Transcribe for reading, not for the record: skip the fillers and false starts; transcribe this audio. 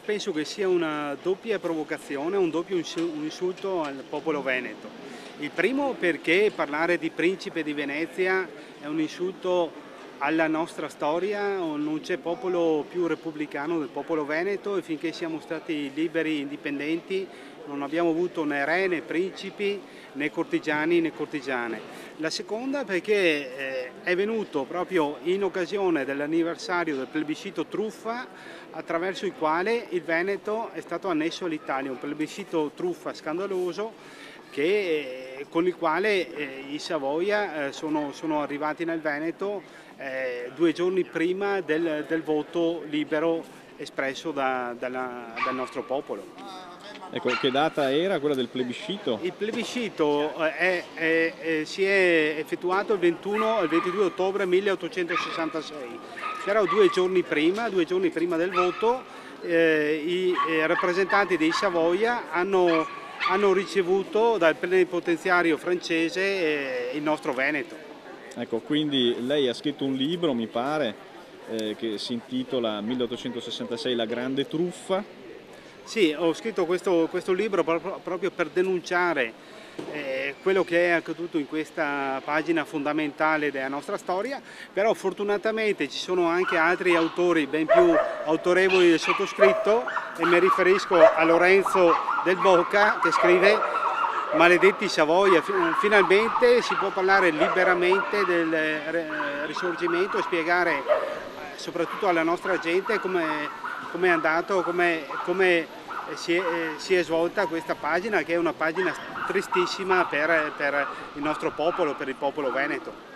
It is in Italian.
Penso che sia una doppia provocazione, un doppio un insulto al popolo veneto. Il primo perché parlare di principe di Venezia è un insulto alla nostra storia, non c'è popolo più repubblicano del popolo veneto e finché siamo stati liberi e indipendenti non abbiamo avuto né re né principi né cortigiani né cortigiane. La seconda perché è venuto proprio in occasione dell'anniversario del plebiscito truffa attraverso il quale il Veneto è stato annesso all'Italia, un plebiscito truffa scandaloso con il quale i Savoia sono arrivati nel Veneto 2 giorni prima del voto libero espresso dal nostro popolo. Ecco, che data era quella del plebiscito? Il plebiscito si è effettuato il 21 e il 22 ottobre 1866, però 2 giorni prima del voto, i rappresentanti dei Savoia hanno ricevuto dal plenipotenziario francese il nostro Veneto. Ecco, quindi lei ha scritto un libro, mi pare, che si intitola 1866 La grande truffa. Sì, ho scritto questo libro proprio per denunciare quello che è accaduto in questa pagina fondamentale della nostra storia, però fortunatamente ci sono anche altri autori ben più autorevoli del sottoscritto e mi riferisco a Lorenzo del Bocca che scrive "Maledetti Savoia", finalmente si può parlare liberamente del risorgimento e spiegare soprattutto alla nostra gente come è andato, come si è svolta questa pagina, che è una pagina tristissima per il nostro popolo, per il popolo veneto.